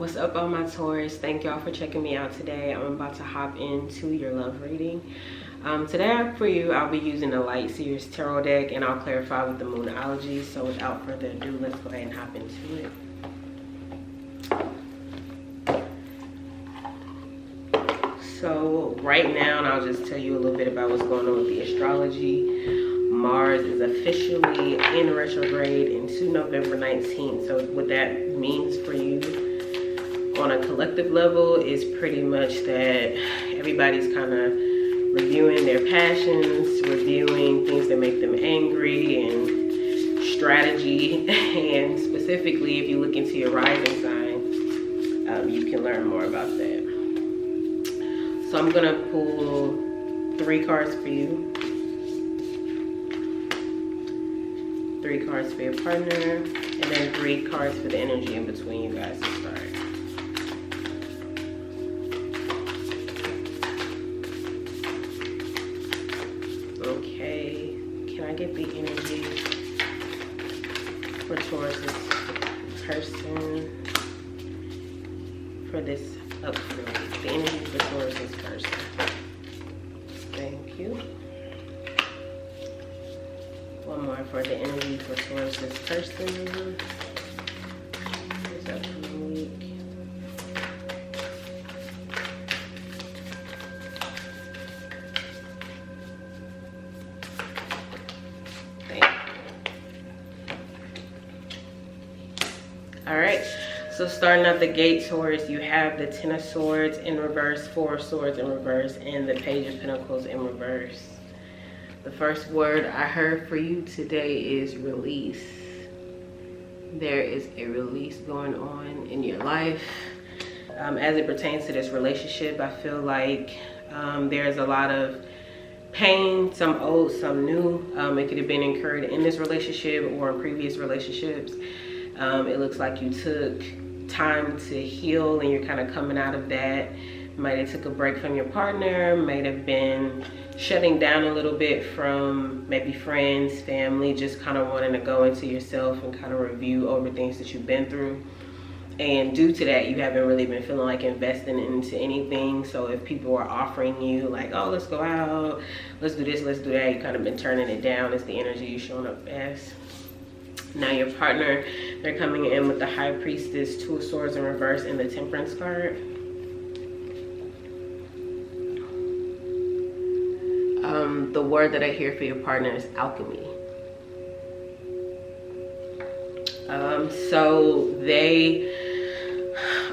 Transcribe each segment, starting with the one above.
What's up, all my Taurus? Thank y'all for checking me out today. I'm about to hop into your love reading. Today for you, I'll be using the Light Seers Tarot deck, and I'll clarify with the Moonology. So without further ado, let's go ahead and hop into it. So right now, and I'll just tell you a little bit about what's going on with the astrology. Mars is officially in retrograde into November 19th. So what that means for you on a collective level is pretty much that everybody's kind of reviewing their passions, reviewing things that make them angry, and strategy. And specifically, if you look into your rising sign, you can learn more about that. So I'm gonna pull 3 cards for you. 3 cards for your partner, and then 3 cards for the energy in between you guys to start. Okay, can I get the energy for Taurus's person for this upcoming week? The energy for Taurus's person. Thank you. One more for the energy for Taurus's person this upcoming week. All right, so starting at the gate, Taurus, you have the 10 of Swords in reverse, 4 of Swords in reverse, and the Page of Pentacles in reverse. The first word I heard for you today is release. There is a release going on in your life. As it pertains to this relationship, I feel like there's a lot of pain, some old, some new. It could have been incurred in this relationship or in previous relationships. It looks like you took time to heal and you're kind of coming out of that. Might have took a break from your partner, might have been shutting down a little bit from maybe friends, family, just kind of wanting to go into yourself and kind of review over things that you've been through. And due to that, you haven't really been feeling like investing into anything. So if people are offering you like, oh, let's go out, let's do this, let's do that, you kind of been turning it down. It's the energy you're showing up as. Now your partner, they're coming in with the High Priestess, 2 of Swords in reverse, and the Temperance card. The word that I hear for your partner is alchemy. So they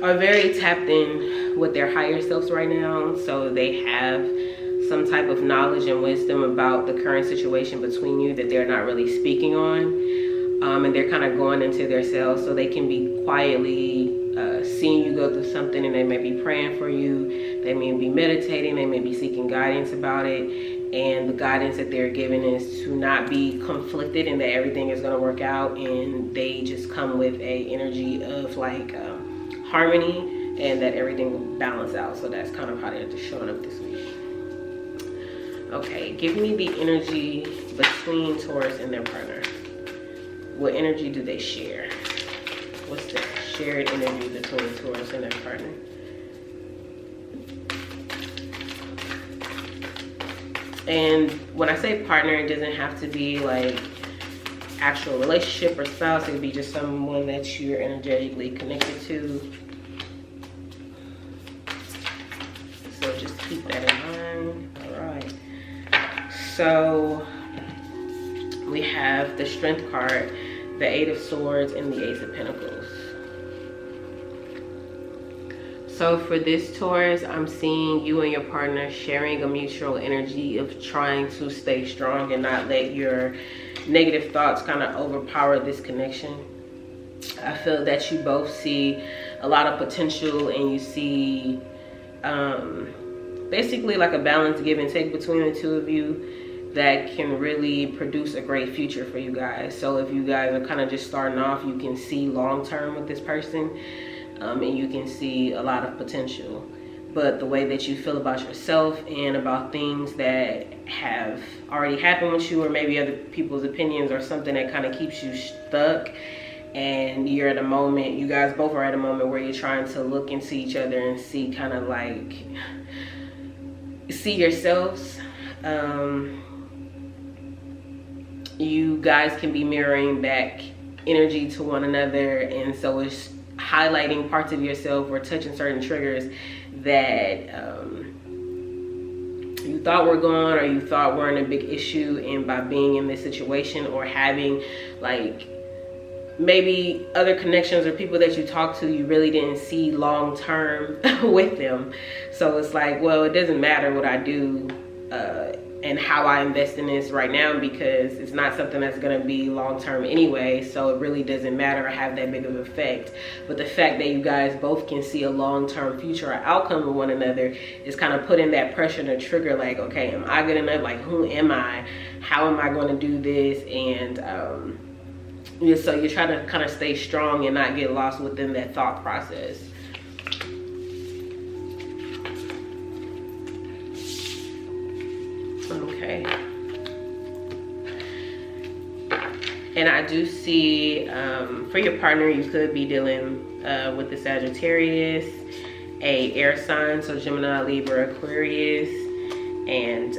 are very tapped in with their higher selves right now. So they have some type of knowledge and wisdom about the current situation between you that they're not really speaking on. And they're kind of going into their selves, so they can be quietly seeing you go through something, and they may be praying for you, they may be meditating, they may be seeking guidance about it. And the guidance that they're giving is to not be conflicted and that everything is going to work out, and they just come with a energy of like harmony and that everything will balance out. So that's kind of how they're just showing up this week. Okay, give me the energy between Taurus and their partner. What energy do they share? What's the shared energy between Taurus and their partner? And when I say partner, it doesn't have to be like actual relationship or spouse. It could be just someone that you're energetically connected to. So just keep that in mind. All right. So we have the Strength card, the 8 of Swords, and the Ace of Pentacles. So for this Taurus, I'm seeing you and your partner sharing a mutual energy of trying to stay strong and not let your negative thoughts kind of overpower this connection. I feel that you both see a lot of potential, and you see basically like a balance give and take between the two of you that can really produce a great future for you guys. So if you guys are kind of just starting off, you can see long term with this person. And you can see a lot of potential. But the way that you feel about yourself and about things that have already happened with you, or maybe other people's opinions, or something that kind of keeps you stuck, and you're at a moment, you guys both are at a moment where you're trying to look into each other and see, kind of like, see yourselves. You guys can be mirroring back energy to one another, and so it's highlighting parts of yourself or touching certain triggers that you thought were gone, or you thought weren't a big issue, and by being in this situation or having like maybe other connections or people that you talk to, you really didn't see long term with them. So it's like, well, it doesn't matter what I do and how I invest in this right now, because it's not something that's going to be long term anyway, so it really doesn't matter or have that big of an effect. But the fact that you guys both can see a long term future or outcome with one another is kind of putting that pressure to trigger, like, okay, am I good enough? Like, who am I? How am I going to do this? And so you try to kind of stay strong and not get lost within that thought process. Okay. And I do see, for your partner, you could be dealing with the Sagittarius, a air sign, so Gemini, Libra, Aquarius, and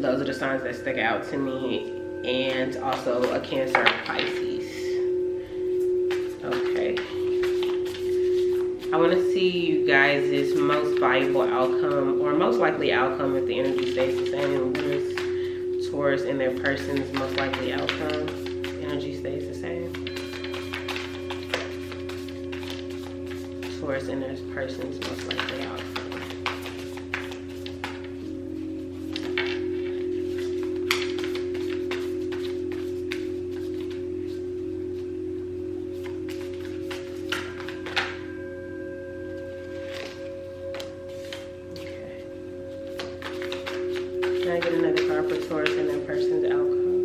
those are the signs that stick out to me. And also a Cancer, Pisces. Okay. I want to see you guys' most valuable outcome, or most likely outcome, if the energy stays the same. What is Taurus and their person's most likely outcome? Energy stays the same. Taurus and their person's most likely outcome. Can I get another card for Taurus and their person's outcome?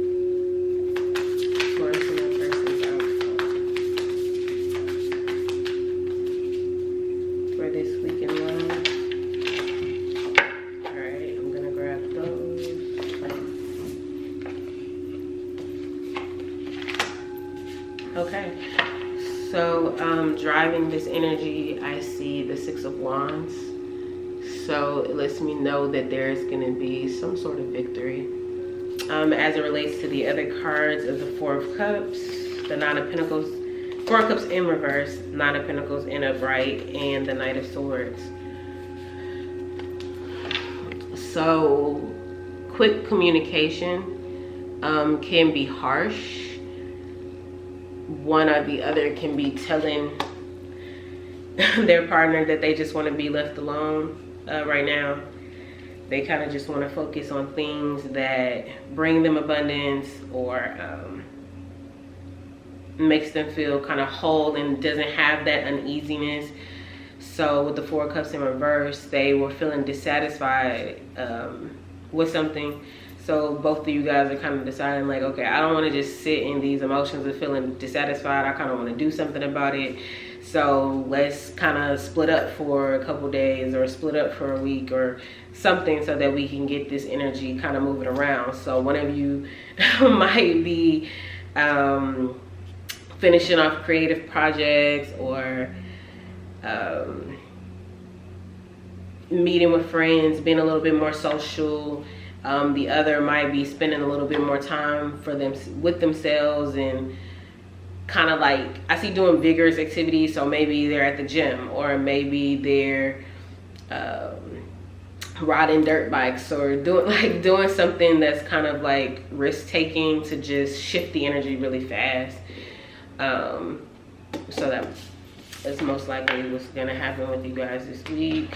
Taurus and their person's outcome. For this week in love. Alright, I'm gonna grab those. Okay. So, driving this energy, I see the Six of Wands. So it lets me know that there's going to be some sort of victory. As it relates to the other cards of the Four of Cups, the Nine of Pentacles, Four of Cups in reverse, Nine of Pentacles in upright, and the Knight of Swords. So quick communication can be harsh. One or the other can be telling their partner that they just want to be left alone. Right now, they kind of just want to focus on things that bring them abundance, or makes them feel kind of whole and doesn't have that uneasiness. So with the Four of Cups in reverse, they were feeling dissatisfied with something. So both of you guys are kind of deciding, like, okay, I don't want to just sit in these emotions of feeling dissatisfied. I kind of want to do something about it. So let's kind of split up for a couple days, or split up for a week or something, so that we can get this energy kind of moving around. So one of you might be finishing off creative projects, or meeting with friends, being a little bit more social. The other might be spending a little bit more time with themselves, and kind of like, I see doing vigorous activities. So maybe they're at the gym, or maybe they're riding dirt bikes, or doing something that's kind of like risk taking to just shift the energy really fast. So that's most likely what's gonna happen with you guys this week.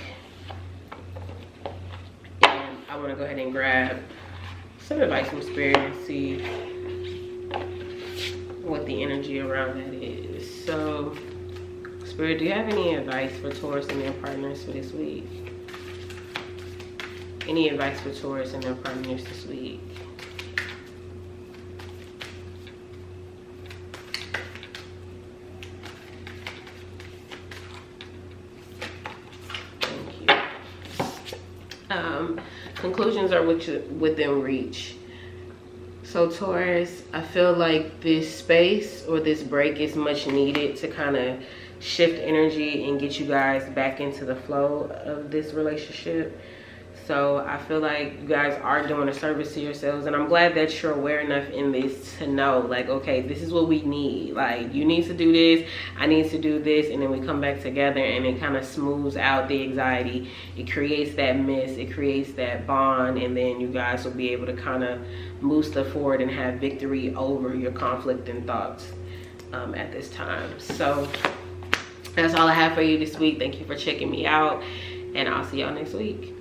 And I want to go ahead and grab some advice from Spirit and see what the energy around that is. So Spirit, do you have any advice for Taurus and their partners for this week? Any advice for Taurus and their partners this week? Thank you. Conclusions are within reach. So Taurus, I feel like this space or this break is much needed to kind of shift energy and get you guys back into the flow of this relationship. So I feel like you guys are doing a service to yourselves, and I'm glad that you're aware enough in this to know, like, okay, this is what we need. Like, you need to do this, I need to do this, and then we come back together and it kind of smooths out the anxiety. It creates that mist, it creates that bond, and then you guys will be able to kind of move stuff forward and have victory over your conflict and thoughts at this time. So that's all I have for you this week. Thank you for checking me out, and I'll see y'all next week.